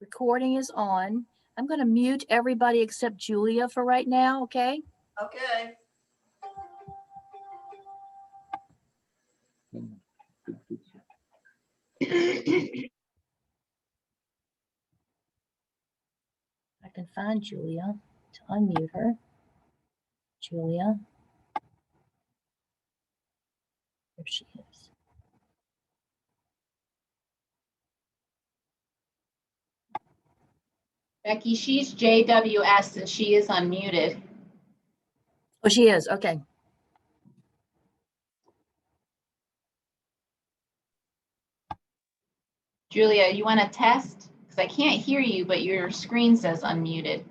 Recording is on. I'm going to mute everybody except Julia for right now, okay? Okay. I can find Julia to unmute her. Julia. There she is. Becky, she's JWS and she is unmuted. Oh, she is. Okay. Julia, you want to test? Because I can't hear you, but your screen says unmuted.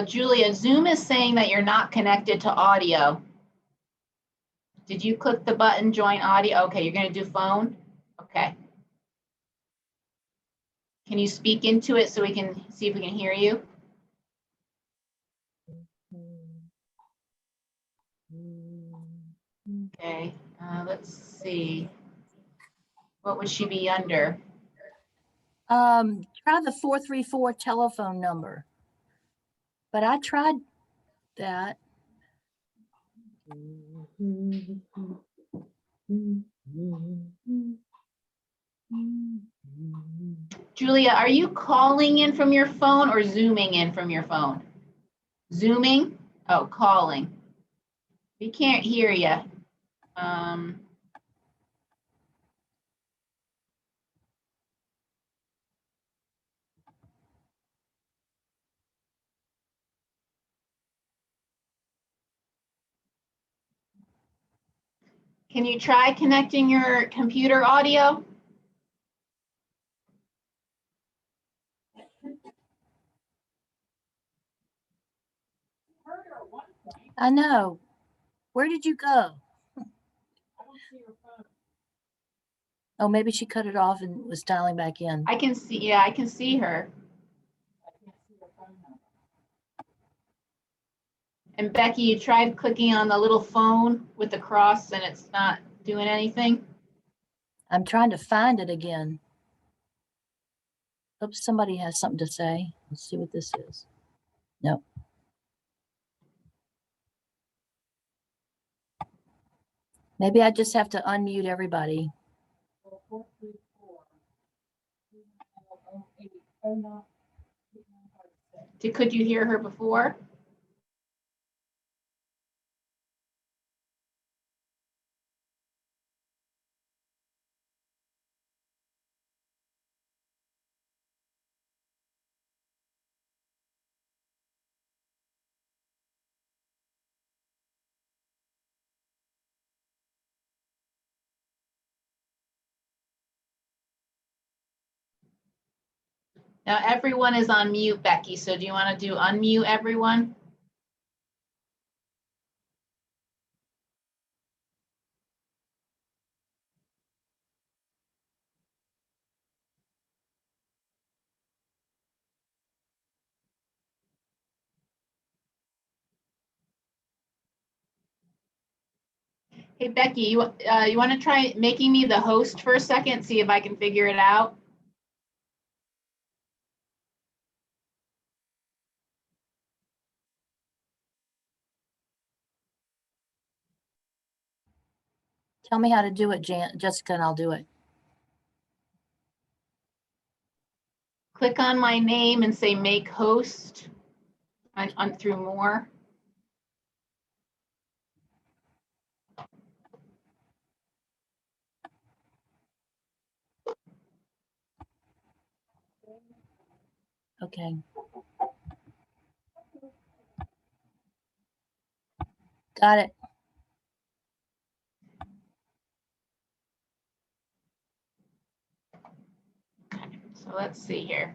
Julia, Zoom is saying that you're not connected to audio. Did you click the button, join audio? Okay, you're going to do phone? Okay. Can you speak into it so we can see if we can hear you? Okay, let's see. What would she be under? Try the 434 telephone number. But I tried that. Julia, are you calling in from your phone or Zooming in from your phone? Zooming? Oh, calling. We can't hear you. Can you try connecting your computer audio? I know. Where did you go? Oh, maybe she cut it off and was dialing back in. I can see, yeah, I can see her. And Becky, you tried clicking on the little phone with the cross and it's not doing anything? I'm trying to find it again. Oops, somebody has something to say. Let's see what this is. Nope. Maybe I just have to unmute everybody. Could you hear her before? Now everyone is on mute, Becky, so do you want to do unmute everyone? Hey, Becky, you want to try making me the host for a second, see if I can figure it out? Tell me how to do it, Jessica, and I'll do it. Click on my name and say make host on through more. Okay. Got it. So let's see here.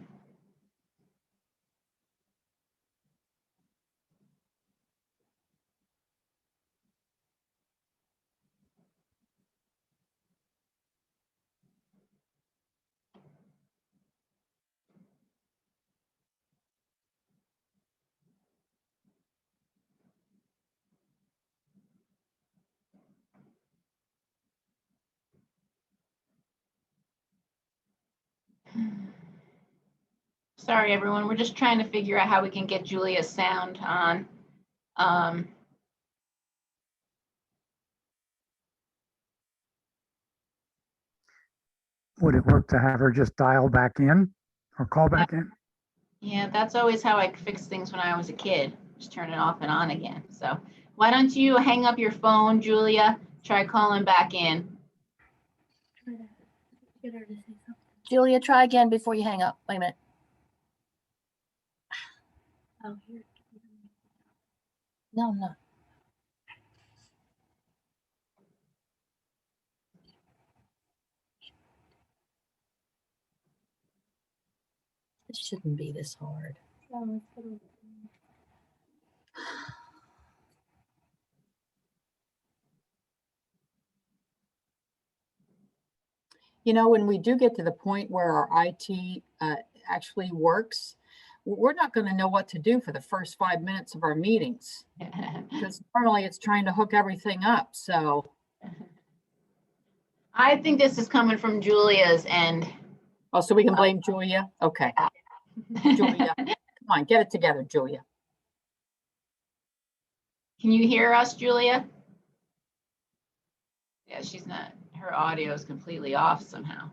Sorry, everyone. We're just trying to figure out how we can get Julia's sound on. Would it work to have her just dial back in or call back in? Yeah, that's always how I fixed things when I was a kid. Just turn it off and on again. So why don't you hang up your phone, Julia? Try calling back in. Julia, try again before you hang up. Wait a minute. No, I'm not. This shouldn't be this hard. You know, when we do get to the point where our IT actually works, we're not going to know what to do for the first 5 minutes of our meetings because normally it's trying to hook everything up. So I think this is coming from Julia's end. oh, so we can blame Julia. Okay, Julia, come on, get it together, Julia. Can you hear us, Julia? Yeah, she's not. Her audio is completely off somehow.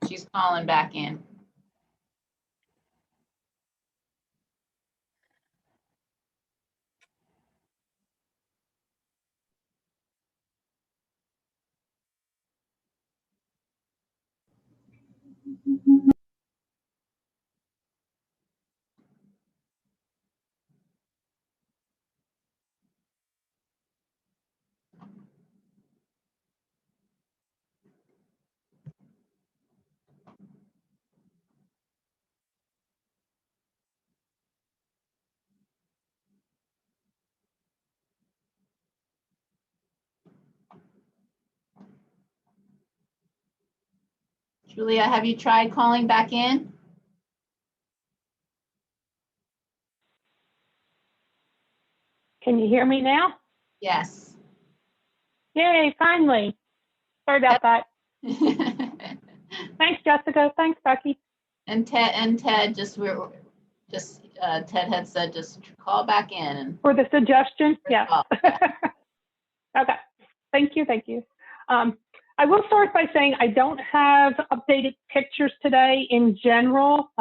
She's calling back in. Julia, have you tried calling back in? Can you hear me now? Yes. Yay, finally. Sorry about that. Thanks, Jessica. Thanks, Becky. And Ted Ted had said just call back in and For the suggestion, yeah. Oh, Okay, thank you, thank you. I will start by saying I don't have updated pictures today in general.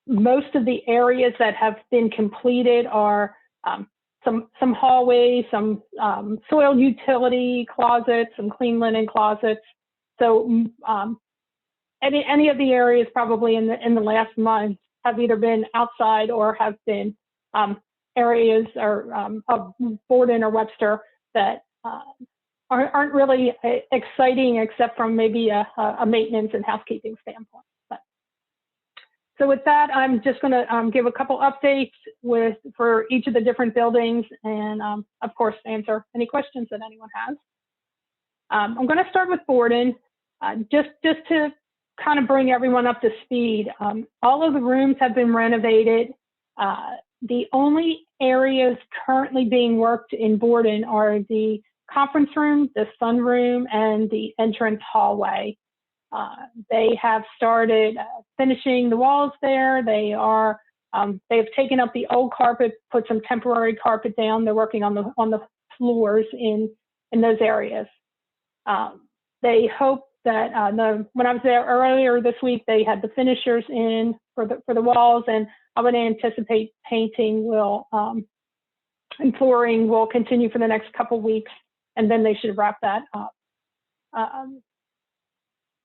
Most of the areas that have been completed are some hallways, some soil utility closets, some clean linen closets. So any of the areas probably in the last month have either been outside or have been areas or of Borden or Webster that aren't really exciting except from maybe a maintenance and housekeeping standpoint. So with that, I'm just going to give a couple updates for each of the different buildings and, of course, answer any questions that anyone has. I'm going to start with Borden, just to kind of bring everyone up to speed. All of the rooms have been renovated. The only areas currently being worked in Borden are the conference room, the sunroom, and the entrance hallway. They have started finishing the walls there. They've taken up the old carpet, put some temporary carpet down. They're working on the floors in those areas. They hope that when I was there earlier this week, they had the finishers in for the walls, and I would anticipate painting and flooring will continue for the next couple weeks, and then they should wrap that up.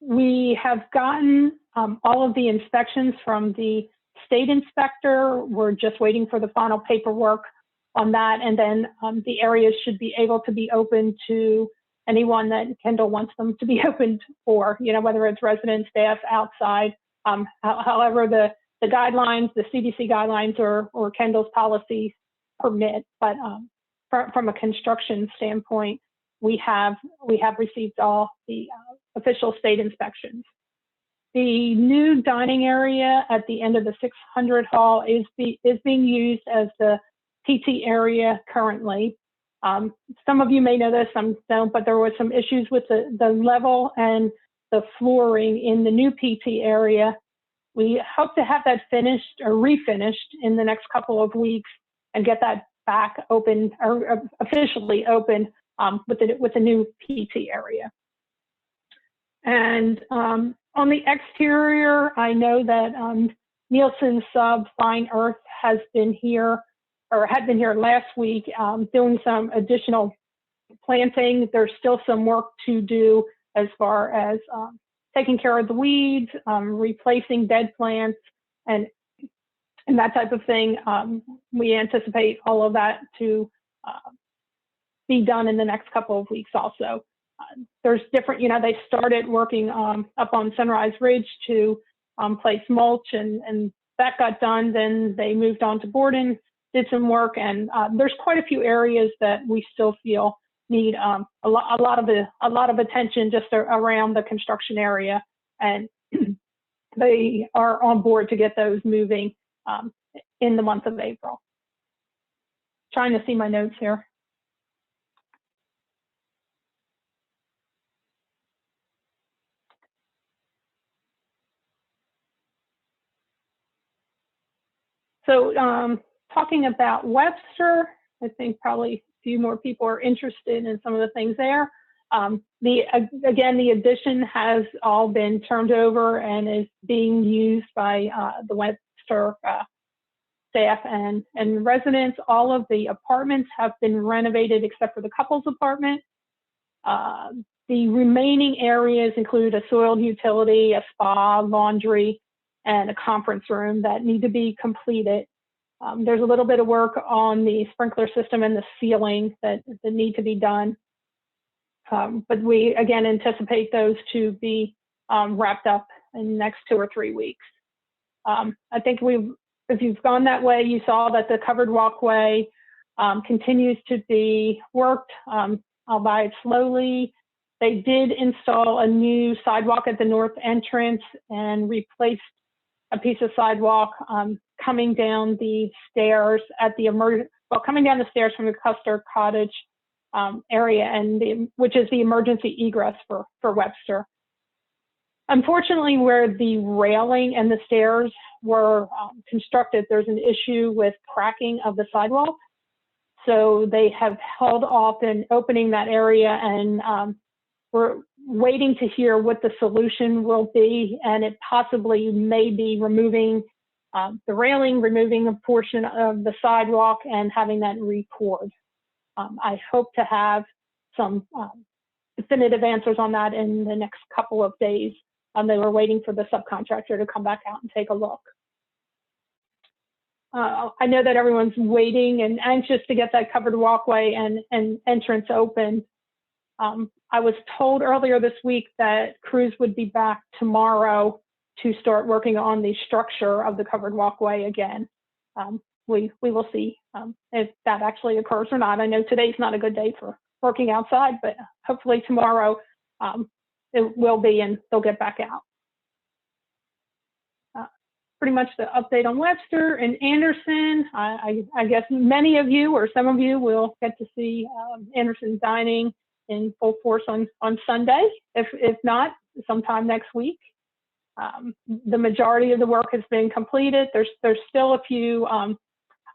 We have gotten all of the inspections from the state inspector. We're just waiting for the final paperwork on that, and then the areas should be able to be open to anyone that Kendall wants them to be opened for, whether it's residents, staff, outside, however the guidelines, the CDC guidelines or Kendall's policies permit. But from a construction standpoint, we have received all the official state inspections. The new dining area at the end of the 600 hall is being used as the PT area currently. Some of you may know this, some don't, but there were some issues with the level and the flooring in the new PT area. We hope to have that finished or refinished in the next couple of weeks and get that back open or officially open with the new PT area. And on the exterior, I know that Nielsen sub Fine Earth has been here, or had been here last week, doing some additional planting. There's still some work to do as far as taking care of the weeds, replacing dead plants, and that type of thing. We anticipate all of that to be done in the next couple of weeks also. There's different, they started working up on Sunrise Ridge to place mulch, and that got done. Then they moved on to Borden, did some work, and there's quite a few areas that we still feel need a lot of attention just around the construction area, and they are on board to get those moving in the month of April. Trying to see my notes here. So talking about Webster, I think probably a few more people are interested in some of the things there. Again, the addition has all been turned over and is being used by the Webster staff and residents. All of the apartments have been renovated except for the couples apartment. The remaining areas include a soiled utility, a spa, laundry, and a conference room that need to be completed. There's a little bit of work on the sprinkler system and the ceiling that need to be done. But we, again, anticipate those to be wrapped up in the next 2 or 3 weeks. I think if you've gone that way, you saw that the covered walkway continues to be worked, albeit slowly. They did install a new sidewalk at the north entrance and replaced a piece of sidewalk coming down the stairs at the coming down the stairs from the Custer Cottage area, and which is the emergency egress for Webster. Unfortunately, where the railing and the stairs were constructed, there's an issue with cracking of the sidewalk. So they have held off in opening that area, and we're waiting to hear what the solution will be, and it possibly may be removing the railing, removing a portion of the sidewalk, and having that re-poured. I hope to have some definitive answers on that in the next couple of days. They were waiting for the subcontractor to come back out and take a look. I know that everyone's waiting and anxious to get that covered walkway and entrance open. I was told earlier this week that crews would be back tomorrow to start working on the structure of the covered walkway again. We will see if that actually occurs or not. I know today's not a good day for working outside, but hopefully tomorrow it will be, and they'll get back out. Pretty much the update on Webster and Anderson. I guess many of you or some of you will get to see Anderson dining in full force on Sunday, if not sometime next week. The majority of the work has been completed. There's still a few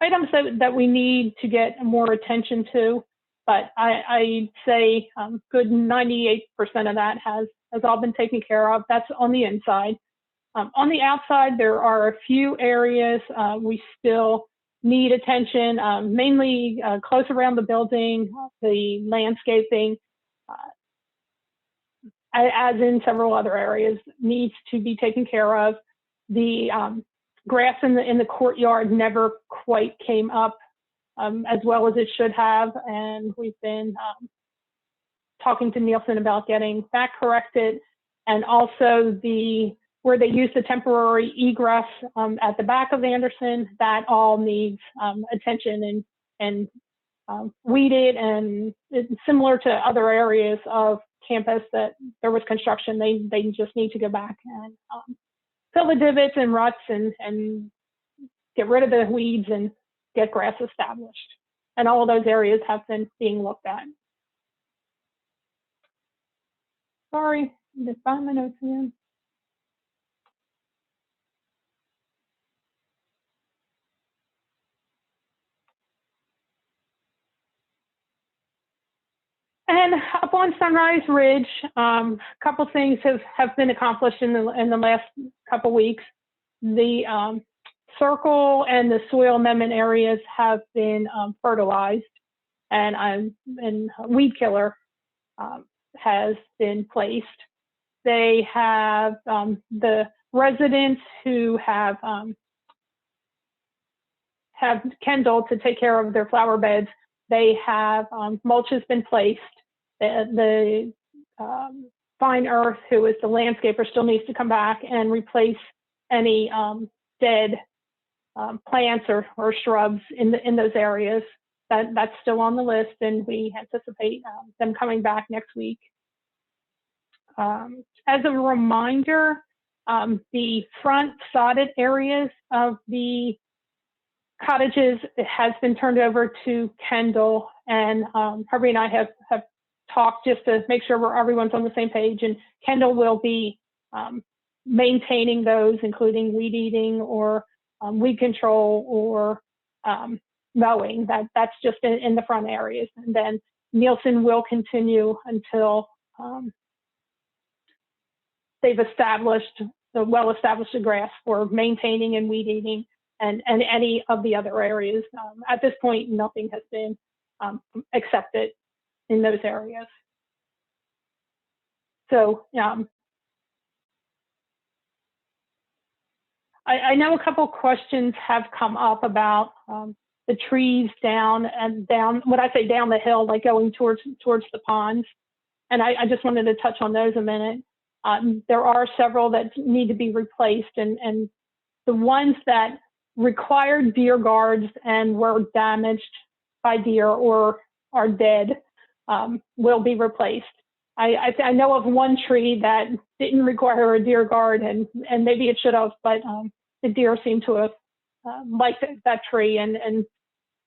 items that we need to get more attention to, but I'd say good 98% of that has all been taken care of. That's on the inside. On the outside, there are a few areas we still need attention, mainly close around the building, the landscaping, as in several other areas, needs to be taken care of. The grass in the courtyard never quite came up as well as it should have, and we've been talking to Nielsen about getting that corrected, and also where they use the temporary egress at the back of Anderson, that all needs attention and weeded, and it's similar to other areas of campus that there was construction. They just need to go back and fill the divots and ruts and get rid of the weeds and get grass established. And all of those areas have been being looked at. Sorry, Did I find my notes again? And up on Sunrise Ridge, a couple things have been accomplished in the last couple weeks. The circle and the soil amendment areas have been fertilized, and weed killer has been placed. They have the residents who have Kendall to take care of their flower beds. They have mulch has been placed. The Fine Earth, who is the landscaper, still needs to come back and replace any dead plants or shrubs in those areas. That's still on the list, and we anticipate them coming back next week. As a reminder, the front sodded areas of the cottages has been turned over to Kendall, and Harvey and I have talked just to make sure everyone's on the same page, and Kendall will be maintaining those, including weed eating or weed control or mowing. That's just in the front areas. And then Nielsen will continue until they've well-established the grass for maintaining and weed eating and any of the other areas. At this point, nothing has been accepted in those areas. So I know a couple questions have come up about the trees down, when I say down the hill, like going towards the ponds. And I just wanted to touch on those a minute. There are several that need to be replaced, and the ones that required deer guards and were damaged by deer or are dead will be replaced. I know of one tree that didn't require a deer guard, and maybe it should have, but the deer seem to have liked that tree and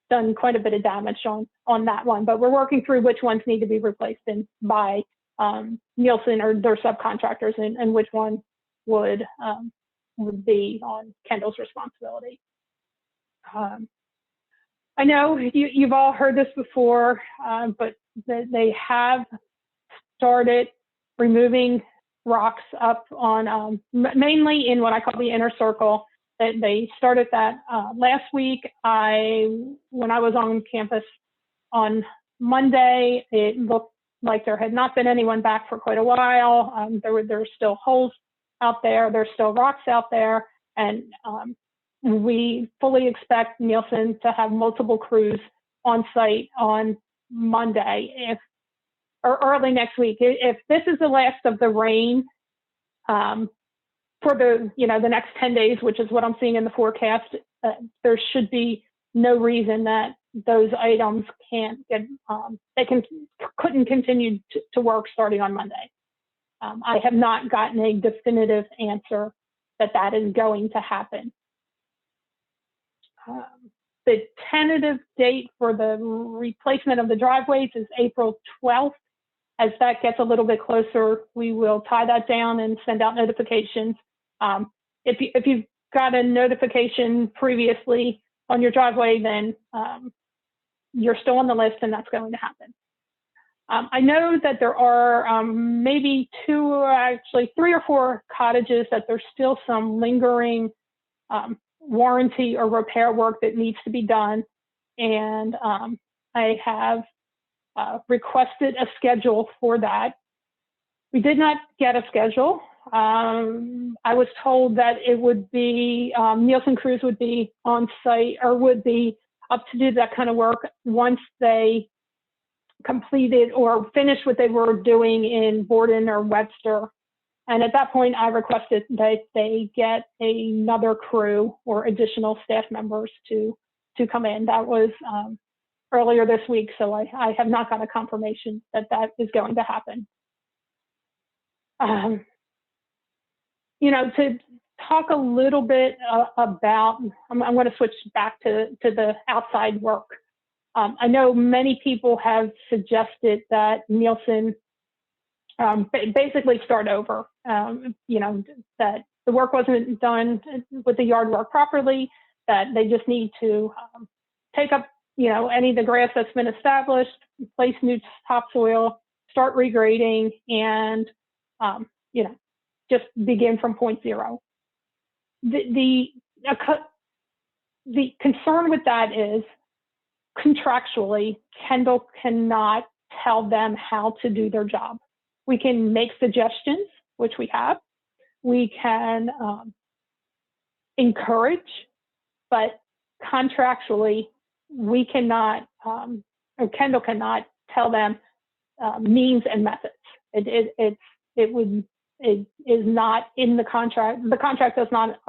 done quite a bit of damage on that one. But we're working through which ones need to be replaced and by Nielsen or their subcontractors, and which one would be on Kendall's responsibility. I know you've all heard this before, but they have started removing rocks up on mainly in what I call the inner circle. They started that last week. When I was on campus on Monday, it looked like there had not been anyone back for quite a while. There were still holes out there. There's still rocks out there, and we fully expect Nielsen to have multiple crews on site on Monday, or early next week. If this is the last of the rain for the next 10 days, which is what I'm seeing in the forecast, there should be no reason that those items couldn't continue to work starting on Monday. I have not gotten a definitive answer that is going to happen. The tentative date for the replacement of the driveways is April 12th. As that gets a little bit closer, we will tie that down and send out notifications. If you've got a notification previously on your driveway, then you're still on the list, and that's going to happen. I know that there are maybe three or four cottages that there's still some lingering warranty or repair work that needs to be done. And I have requested a schedule for that. We did not get a schedule. I was told that it would be, Nielsen crews would be on site or would be up to do that kind of work once they completed or finished what they were doing in Borden or Webster. And at that point, I requested that they get another crew or additional staff members to come in. That was earlier this week, so I have not got a confirmation that is going to happen. To talk a little bit about, I'm going to switch back to the outside work. I know many people have suggested that Nielsen basically start over. You know, that the work wasn't done with the yard work properly, that they just need to take up, you know, any of the grass that's been established, place new topsoil, start regrading, and, you know, just begin from point zero. The concern with that is contractually, Kendall cannot tell them how to do their job. We can make suggestions, which we have. We can encourage, but contractually, we cannot, or Kendall cannot tell them means and methods. It is not in the contract. The contract does not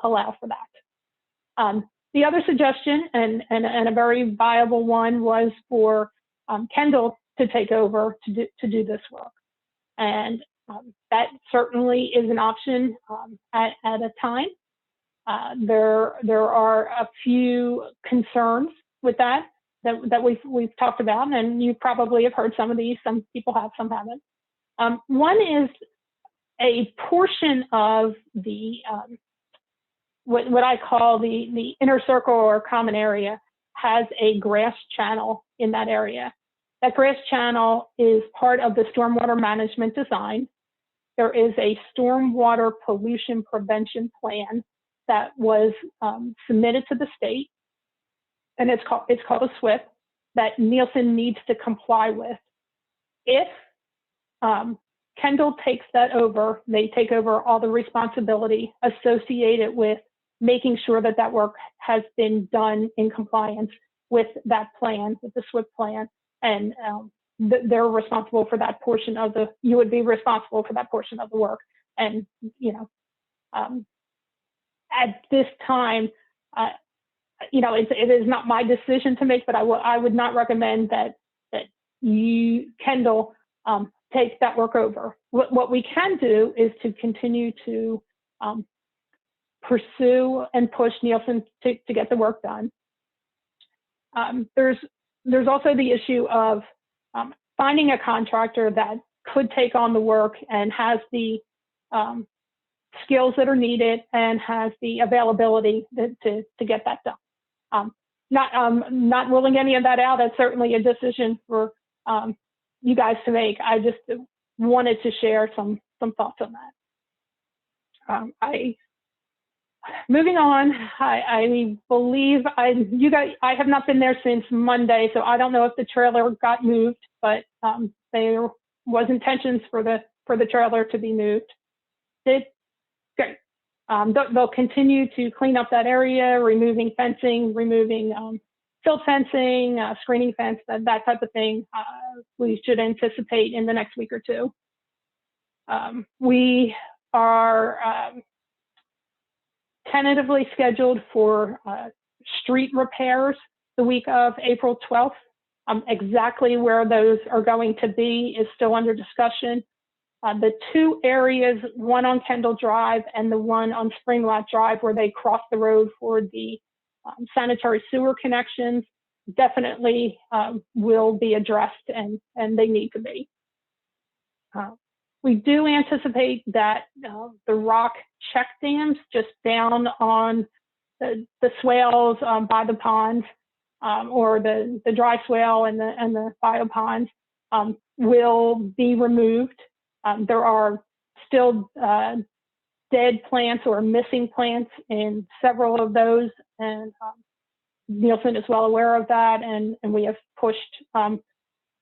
allow for that. The other suggestion, and a very viable one, was for Kendall to take over to do this work. And that certainly is an option at a time. There are a few concerns with that we've talked about, and you probably have heard some of these. Some people have, some haven't. One is a portion of the what I call the inner circle or common area has a grass channel in that area. That grass channel is part of the stormwater management design. There is a stormwater pollution prevention plan that was submitted to the state, and it's called a SWIP, that Nielsen needs to comply with. If Kendall takes that over, they take over all the responsibility associated with making sure that that work has been done in compliance with that plan, with the SWIP plan, and they're responsible for that portion of the, you would be responsible for that portion of the work. And, you know, at this time, you know, it is not my decision to make, but I would not recommend that you, Kendall, take that work over. What we can do is to continue to pursue and push Nielsen to get the work done. There's also the issue of finding a contractor that could take on the work and has the skills that are needed and has the availability to get that done. Not ruling any of that out. That's certainly a decision for you guys to make. I just wanted to share some thoughts on that. Moving on, I believe I have not been there since Monday, so I don't know if the trailer got moved, but there was intentions for the trailer to be moved. Great. They'll continue to clean up that area, removing fencing, removing silt fencing, screening fence, that type of thing. We should anticipate in the next week or two. We are tentatively scheduled for street repairs the week of April 12th. Exactly where those are going to be is still under discussion. The two areas, one on Kendall Drive and the one on Springlat Drive, where they cross the road for the sanitary sewer connections, definitely will be addressed, and they need to be. We do anticipate that the rock check dams just down on the swales by the ponds, or the dry swale and the bio ponds, will be removed. There are still dead plants or missing plants in several of those, and Nielsen is well aware of that, and we have pushed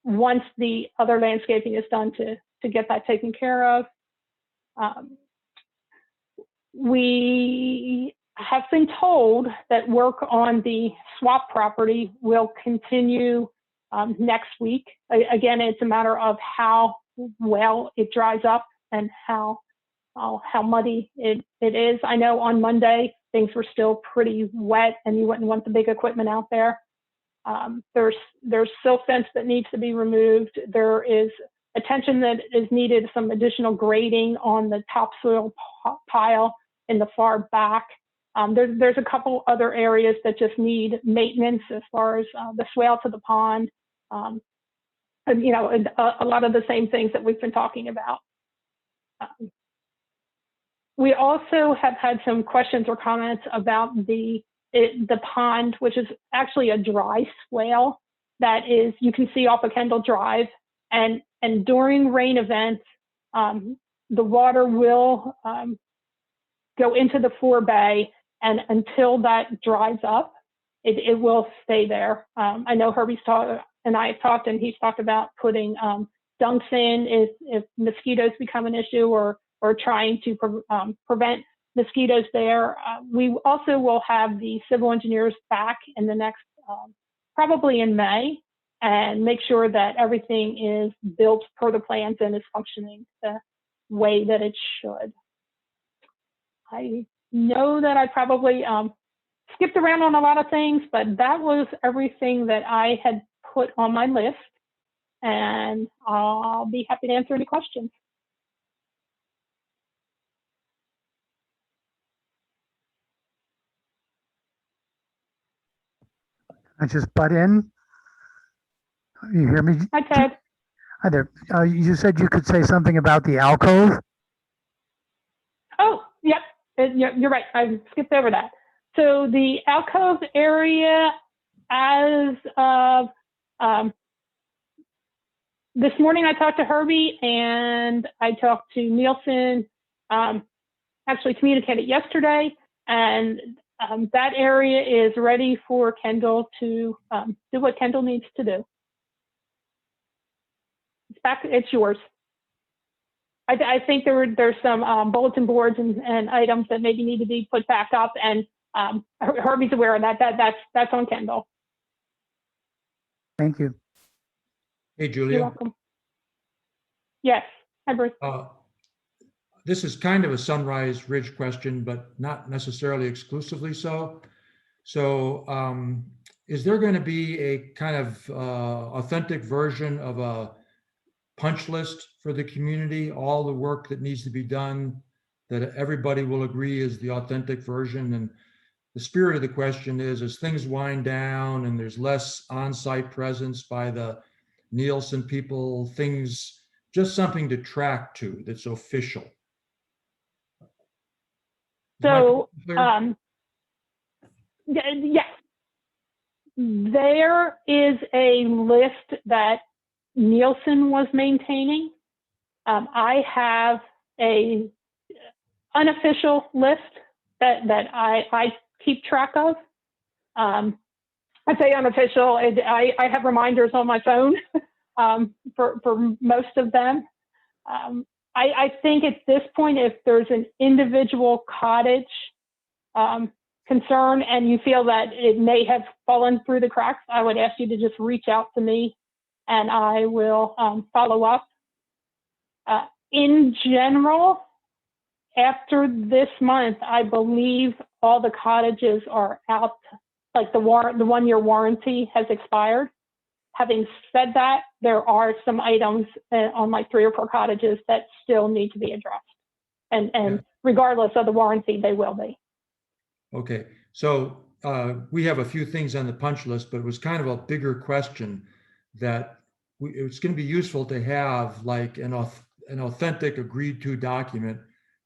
once the other landscaping is done to get that taken care of. We have been told that work on the swap property will continue next week. Again, it's a matter of how well it dries up and how muddy it is. I know on Monday things were still pretty wet, and you wouldn't want the big equipment out there. There's silt fence that needs to be removed. There is attention that is needed, some additional grading on the topsoil pile in the far back. There's a couple other areas that just need maintenance as far as the swale to the pond. and, you know, and a lot of the same things that we've been talking about. We also have had some questions or comments about the pond, which is actually a dry swale that is, you can see off of Kendall Drive. And during rain events, the water will go into the forebay, and until that dries up, it will stay there. I know Herbie's talked, and I have talked, and he's talked about putting dunks in if mosquitoes become an issue, or trying to prevent mosquitoes there. We also will have the civil engineers back in the next, probably in May, and make sure that everything is built per the plans and is functioning the way that it should. I know that I probably skipped around on a lot of things, but that was everything that I had put on my list, and I'll be happy to answer any questions. I just butt in. You hear me? Hi, Ted. Hi there. You said you could say something about the alcove. Oh, yep, you're right. I skipped over that. So the alcove area, as of this morning, I talked to Herbie and I talked to Nielsen, actually communicated yesterday, and that area is ready for Kendall to do what Kendall needs to do. It's back, it's yours. I think there's some bulletin boards and items that maybe need to be put back up, and Herbie's aware of that. That's on Kendall. Thank you. Hey, You're Julia. welcome. Yes, hi, Bruce. This is kind of a Sunrise Ridge question, but not necessarily exclusively so. So is there going to be a kind of authentic version of a punch list for the community, all the work that needs to be done, that everybody will agree is the authentic version? And the spirit of the question is, as things wind down and there's less on-site presence by the Nielsen people, things, just something to track to that's official. So, yes, there is a list that Nielsen was maintaining. I have a unofficial list that I keep track of. I say unofficial. I have reminders on my phone for most of them. I think at this point, if there's an individual cottage concern and you feel that it may have fallen through the cracks, I would ask you to just reach out to me and I will follow up. In general, after this month, I believe all the cottages are out, like the 1 year warranty has expired. Having said that, there are some items on like 3 or 4 cottages that still need to be addressed. And regardless of the warranty, they will be. Okay, so we have a few things on the punch list, but it was kind of a bigger question that it's going to be useful to have like an authentic agreed to document.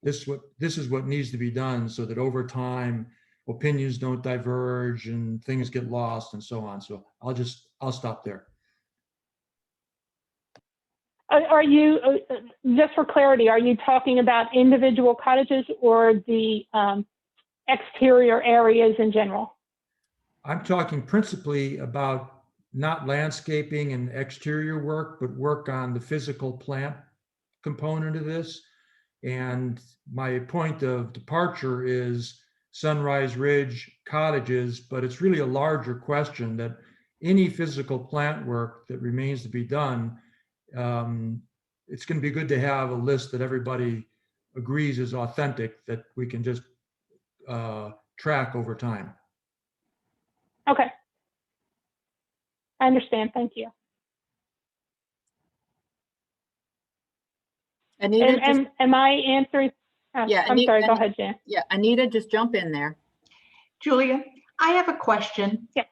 This is what needs to be done so that over time opinions don't diverge and things get lost and so on. So I'll stop there. Are you, just for clarity, are you talking about individual cottages or the exterior areas in general? I'm talking principally about not landscaping and exterior work, but work on the physical plant component of this. And my point of departure is Sunrise Ridge cottages, but it's really a larger question that any physical plant work that remains to be done, it's going to be good to have a list that everybody agrees is authentic, that we can just track over time. Okay. I understand. Thank you. Anita, just, Am I answering? Yeah, I'm sorry. Go ahead, Jan. yeah, Anita, just jump in there. Julia, I have a question. Yeah.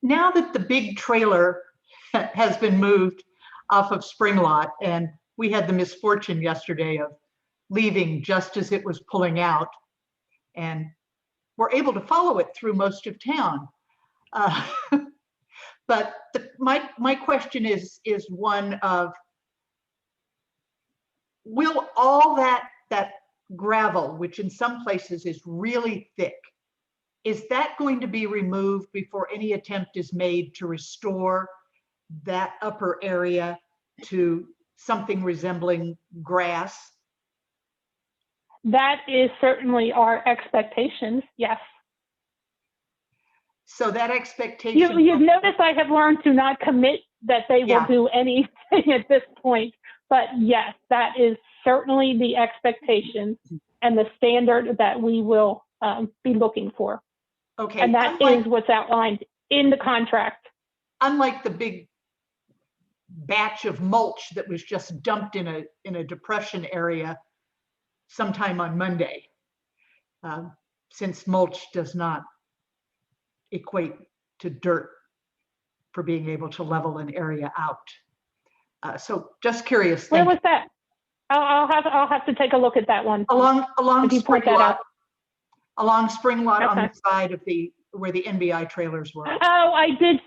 Now that the big trailer has been moved, off of Spring Lot, and we had the misfortune yesterday of leaving just as it was pulling out, and we're able to follow it through most of town. But my question is one of, will all that gravel, which in some places is really thick, is that going to be removed before any attempt is made to restore that upper area to something resembling grass? That is certainly our expectations, yes. So that expectation. You've noticed I have learned to not commit that they will Yeah. do anything at this point. But yes, that is certainly the expectation and the standard that we will be looking for. Okay. And that is what's outlined in the contract. Unlike the big batch of mulch that was just dumped in a depression area sometime on Monday, since mulch does not equate to dirt for being able to level an area out. So just curious. Where Thank was that? I'll have to take a look at that one. Along If you Spring point that Lot, out. along Spring Lot on Okay. the side of where the NBI trailers were. Oh, I did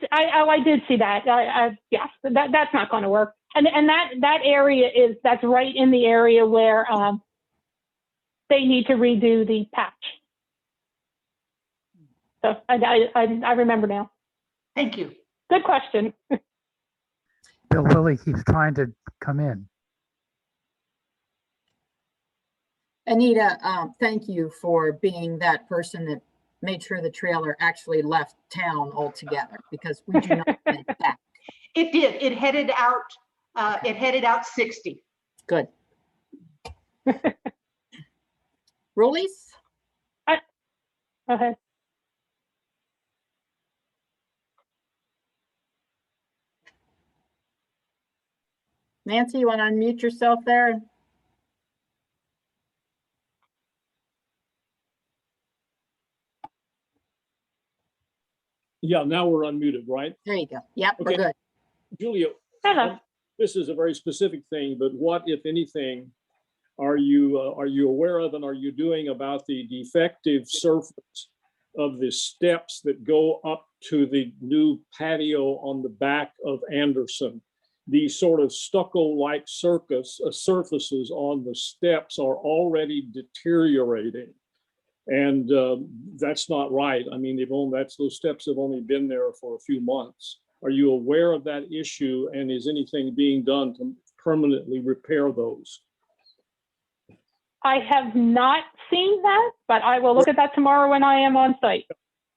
see that. Yes, that's not going to work. And that area that's right in the area where they need to redo the patch. So I remember now. Thank you. Good question. Bill Willie keeps trying to come in. Anita, thank you for being that person that made sure the trailer actually left town altogether, because we do not want it back. It did. It headed out 60. Good. Rollies? Okay. Nancy, you want to unmute yourself there? Yeah, now we're unmuted, right? There you go. Yep, we're Okay. good. Julia, Hello. this is a very specific thing, but what, if anything, are you aware of and are you doing about the defective surface of the steps that go up to the new patio on the back of Anderson? These sort of stucco-like surfaces on the steps are already deteriorating. And that's not right. I mean, those steps have only been there for a few months. Are you aware of that issue, and is anything being done to permanently repair those? I have not seen that, but I will look at that tomorrow when I am on site.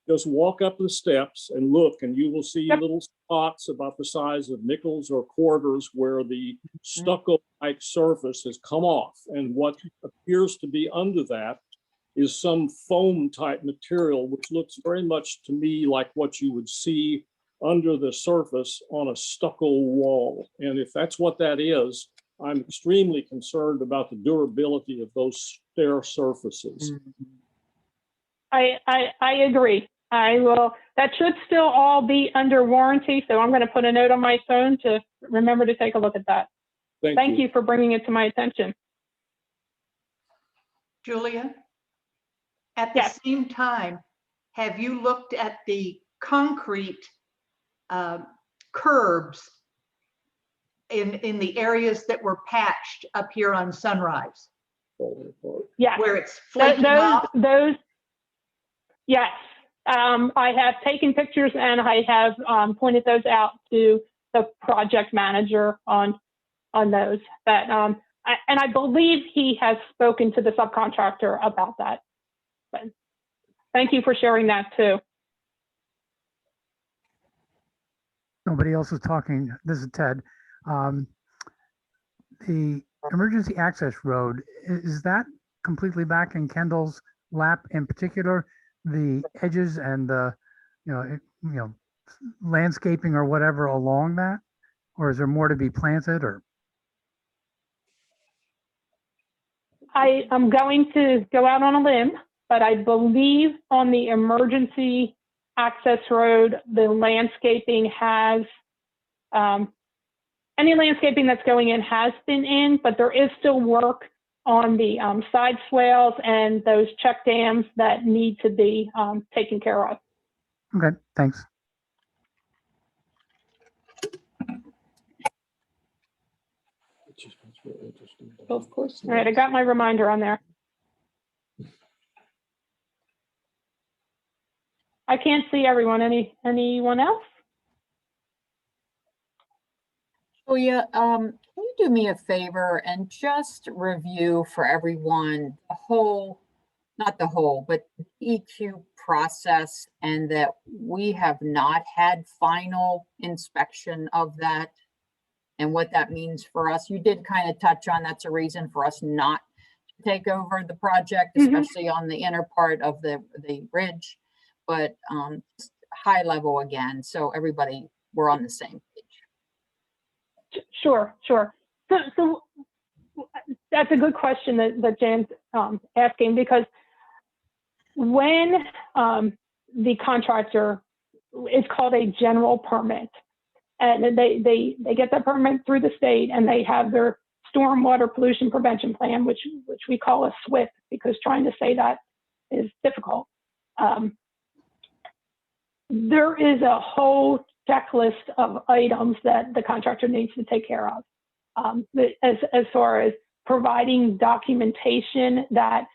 Just walk up the steps and look, and you will see Yep. little spots about the size of nickels or quarters where the stucco-like surface has come off. And what appears to be under that is some foam type material, which looks very much to me like what you would see under the surface on a stucco wall. And if that's what that is, I'm extremely concerned about the durability of those stair surfaces. I agree. That should still all be under warranty. So I'm going to put a note on my phone to remember to take a look at that. Thank you for bringing it to my attention. Julia, at the Yes. same time, have you looked at the concrete curbs in the areas that were patched up here on Sunrise, Yes. where it's flaking off? Those, yes. I have taken pictures and I have pointed those out to the project manager on those. And I believe he has spoken to the subcontractor about that. But thank you for sharing that too. Nobody else is talking. This is Ted. The emergency access road, is that completely back in Kendall's lap, in particular, the edges and the, landscaping or whatever along that? Or is there more to be planted, or? I am going to go out on a limb, but I believe on the emergency access road, the landscaping has, and any landscaping that's going in has been in, but there is still work on the side swales and those check dams that need to be taken care of. Okay, thanks. Of course. All right, I got my reminder on there. I can't see everyone. Anyone else? Oh yeah, can you do me a favor and just review for everyone the whole, not the whole, but EQ process, and that we have not had final inspection of that and what that means for us. You did kind of touch on that's a reason for us not to take over the project, especially on the inner part of the ridge, but just high level again, so everybody, we're on the same page. Sure. So that's a good question that Jan's asking, because when the contractor, it's called a general permit, and they get that permit through the state, and they have their stormwater pollution prevention plan, which we call a SWIP, because trying to say that is difficult. There is a whole checklist of items that the contractor needs to take care of, as far as providing documentation that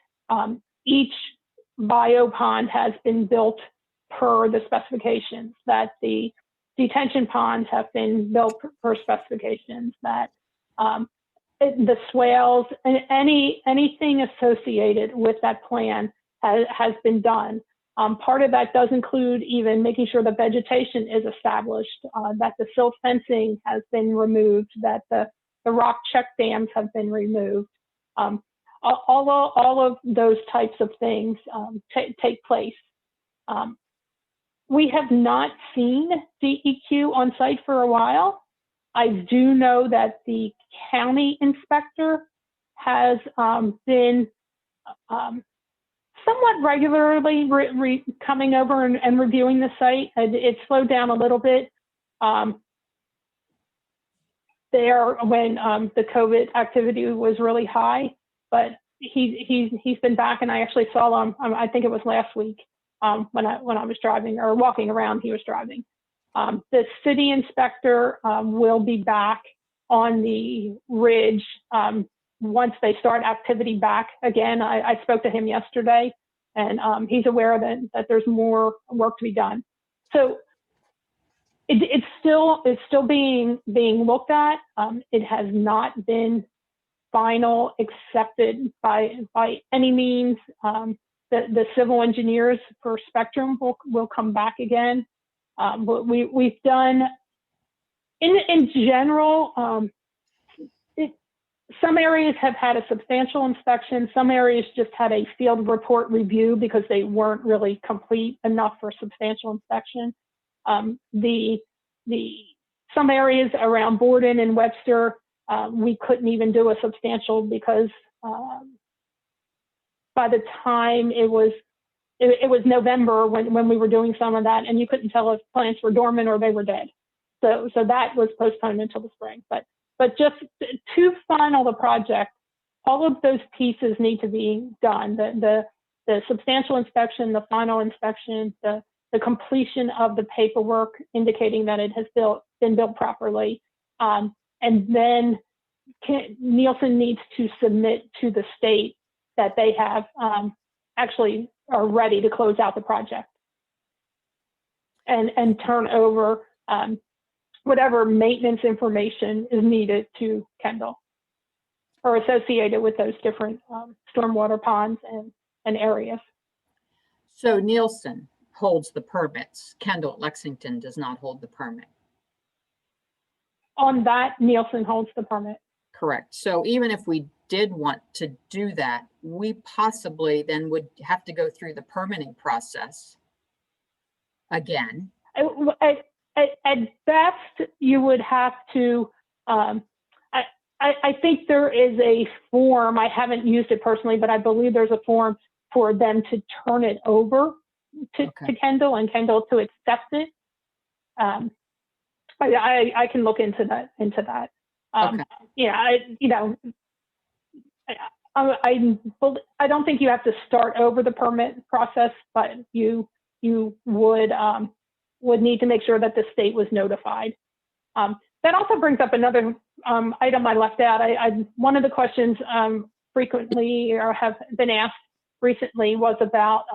each biopond has been built per the specifications, that the detention ponds have been built per specifications, that the swales and anything associated with that plan has been done. Part of that does include even making sure the vegetation is established, that the silt fencing has been removed, that the rock check dams have been removed. All of those types of things take place. We have not seen DEQ on site for a while. I do know that the county inspector has been somewhat regularly coming over and reviewing the site. It slowed down a little bit there when the COVID activity was really high, but he's been back, and I actually saw him. I think it was last week when I was driving or walking around. He was driving. The city inspector will be back on the ridge once they start activity back again. I spoke to him yesterday, and he's aware that there's more work to be done. So it's still being looked at. It has not been final accepted by any means. The civil engineers for Spectrum will come back again. We've done, in general, some areas have had a substantial inspection. Some areas just had a field report review because they weren't really complete enough for substantial inspection. Some areas around Borden and Webster, we couldn't even do a substantial because by the time it was November when we were doing some of that, and you couldn't tell if plants were dormant or they were dead. So that was postponed until the spring. But just to final the project, all of those pieces need to be done. The substantial inspection, the final inspection, the completion of the paperwork indicating that it has been built properly. And then Nielsen needs to submit to the state that they have actually are ready to close out the project and turn over whatever maintenance information is needed to Kendall or associated with those different stormwater ponds and areas. So Nielsen holds the permits. Kendall at Lexington does not hold the permit. On that, Nielsen holds the permit. Correct. So even if we did want to do that, we possibly then would have to go through the permitting process again. At best, you would have to, I think there is a form, I haven't used it personally, but I believe there's a form for them to turn it over to Kendall and Kendall to accept it. I can look into that. Okay. Yeah, I don't think you have to start over the permit process, but you would need to make sure that the state was notified. That also brings up another item I left out. One of the questions frequently or have been asked recently was about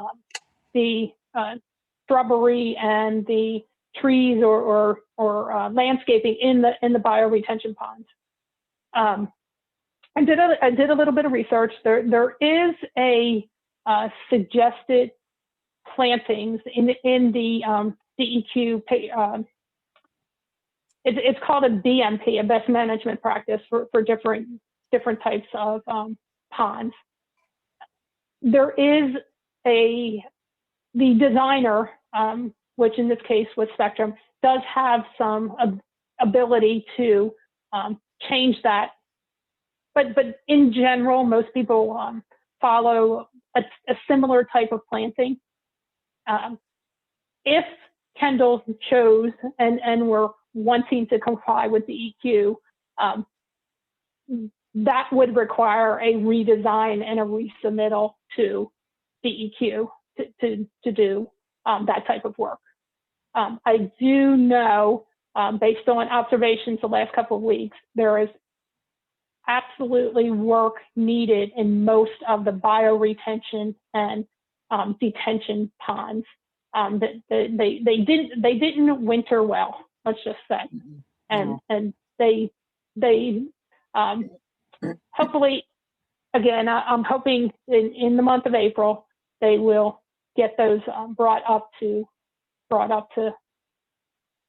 the shrubbery and the trees or landscaping in the bioretention ponds. I did a little bit of research. There is a suggested plantings in the DEQ. It's called a BMP, a best management practice for different types of ponds. There is the designer, which in this case was Spectrum, does have some ability to change that. But in general, most people follow a similar type of planting. If Kendall chose and were wanting to comply with the EQ, that would require a redesign and a resubmittal to the EQ to do that type of work. I do know, based on observations the last couple of weeks, there is absolutely work needed in most of the bioretention and detention ponds. They didn't winter well, let's just say, and they hopefully, again, I'm hoping in the month of April they will get those brought up to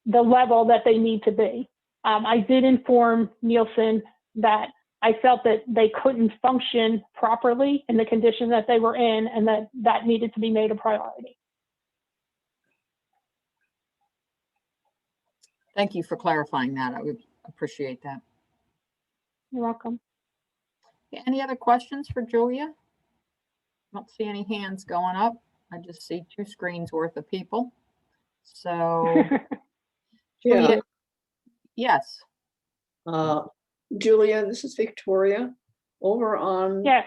the level that they need to be. I did inform Nielsen that I felt that they couldn't function properly in the condition that they were in, and that needed to be made a priority. Thank you for clarifying that. I would appreciate that. You're welcome. Any other questions for Julia? I don't see any hands going up. I just see 2 screens worth of people. So, Yeah, Julia, yes. Julia, this is Victoria. Over on Yes.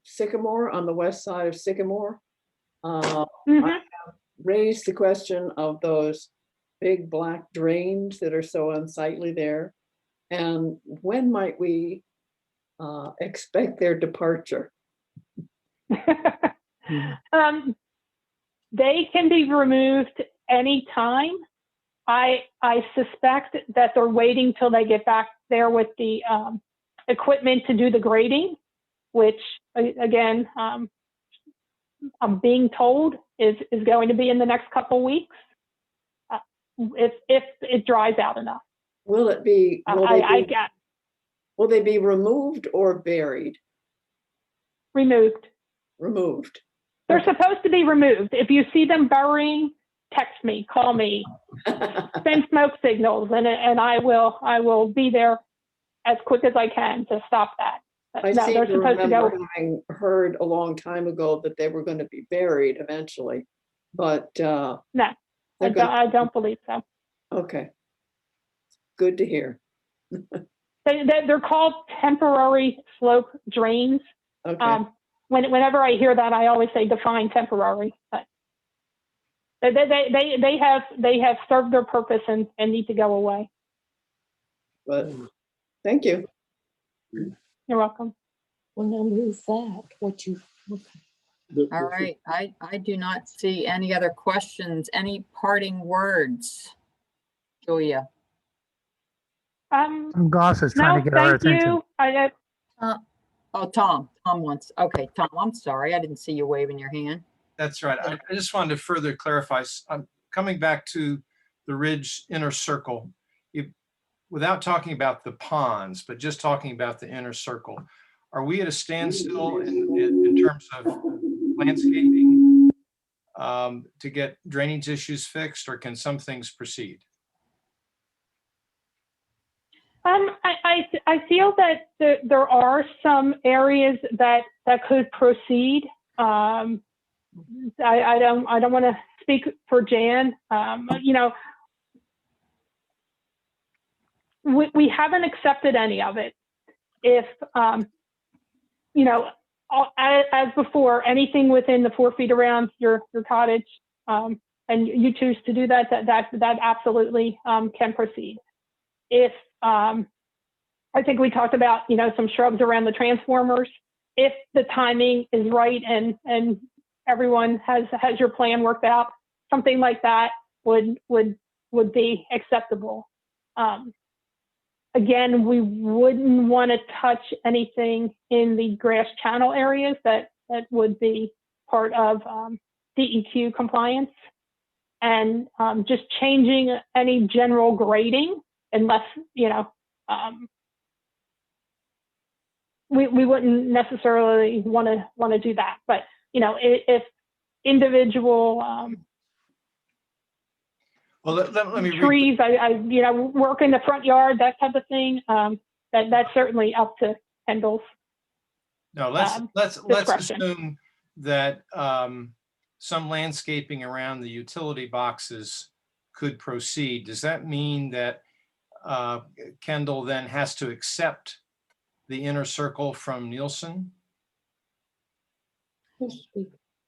Sycamore, on the west side of Sycamore. Mhm. I have raised the question of those big black drains that are so unsightly there. And when might we expect their departure? They can be removed anytime. I suspect that they're waiting till they get back there with the equipment to do the grading, which again, I'm being told is going to be in the next couple weeks, if it dries out enough. Will it be? Will they be removed or buried? Removed. Removed. They're Okay. supposed to be removed. If you see them burying, text me, call me, send smoke signals, and I will be there as quick as I can to stop that. But I no, seem they're to supposed to go. remember having heard a long time ago that they were going to be buried eventually, but No, they're going. I don't believe so. Okay. Good to hear. They're called temporary slope drains. Okay. Whenever I hear that, I always say define temporary. But they have served their purpose and need to go away. But thank you. You're welcome. Well, now move that, All right. I do not see any other questions. Any parting words, Julia? Goss is trying No, to get our thank attention. you. Oh, Tom wants, okay, Tom, I'm sorry. I didn't see you waving your hand. That's right. I just wanted to further clarify. I'm coming back to the Ridge Inner Circle. Without talking about the ponds, but just talking about the inner circle, are we at a standstill in terms of landscaping to get drainage issues fixed, or can some things proceed? I feel that there are some areas that could proceed. I don't want to speak for Jan. we haven't accepted any of it. If, as before, anything within the 4 feet around your cottage, and you choose to do that, that absolutely can proceed. If, I think we talked about, some shrubs around the transformers. If the timing is right and everyone has your plan worked out, something like that would be acceptable. Again, we wouldn't want to touch anything in the grass channel areas that would be part of DEQ compliance, and just changing any general grading unless, we wouldn't necessarily want to do that. But, if individual Well, let me read. trees, I work in the front yard, that type of thing, that's certainly up to Kendall's. No, let's discretion. assume that some landscaping around the utility boxes could proceed. Does that mean that Kendall then has to accept the inner circle from Nielsen?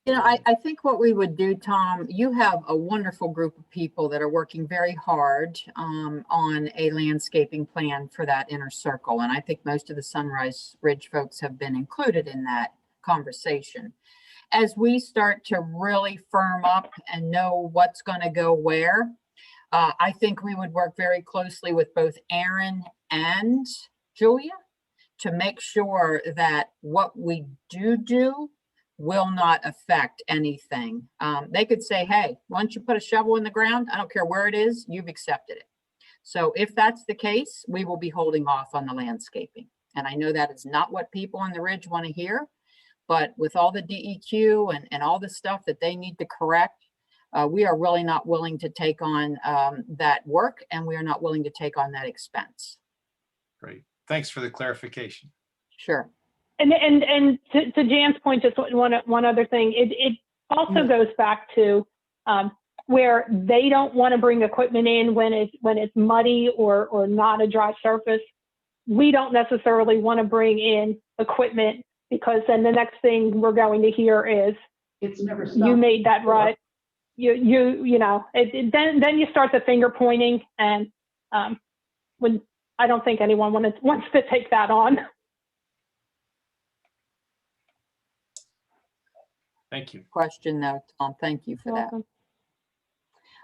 I think what we would do, Tom, you have a wonderful group of people that are working very hard on a landscaping plan for that inner circle. And I think most of the Sunrise Ridge folks have been included in that conversation. As we start to really firm up and know what's going to go where, I think we would work very closely with both Aaron and Julia to make sure that what we do will not affect anything. They could say, hey, once you put a shovel in the ground, I don't care where it is, you've accepted it. So if that's the case, we will be holding off on the landscaping. And I know that is not what people on the ridge want to hear, but with all the DEQ and all the stuff that they need to correct, we are really not willing to take on that work, and we are not willing to take on that expense. Great. Thanks for the clarification. Sure. And to Jan's point, just one other thing, it also goes back to where they don't want to bring equipment in when it's muddy or not a dry surface. We don't necessarily want to bring in equipment, because then the next thing we're going to hear is, It's never you stopped. made that right. Then you start the finger pointing, and when I don't think anyone wants to take that on. Thank you. Question though, Tom. Thank you for You're that. welcome.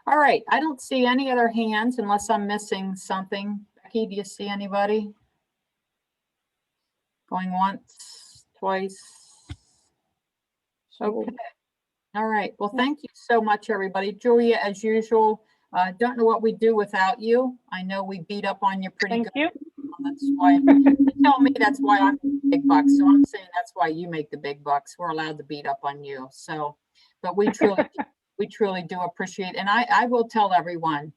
All right. I don't see any other hands unless I'm missing something. Becky, do you see anybody? Going once, twice? Okay. All right. Well, thank you so much, everybody. Julia, as usual, don't know what we'd do without you. I know we beat up on you pretty Thank good. you. That's why they tell me that's why I'm the big bucks. So I'm saying that's why you make the big bucks. We're allowed to beat up on you. So, but we truly do appreciate. And I will tell everyone,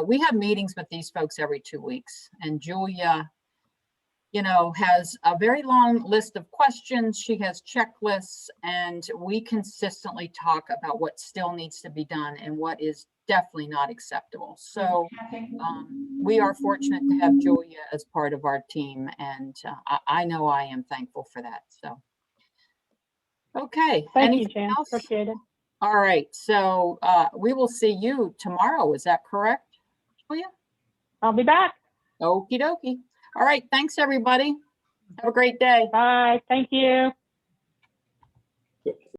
we have meetings with these folks every 2 weeks, and Julia, has a very long list of questions. She has checklists, and we consistently talk about what still needs to be done and what is definitely not acceptable. So we are fortunate to have Julia as part of our team, and I know I am thankful for that. So, okay. Thank you, Anything Jan. else? Appreciate it. All right. So we will see you tomorrow. Is that correct, Julia? I'll be back. Okie dokie. All right. Thanks, everybody. Have a great day. Bye. Thank you.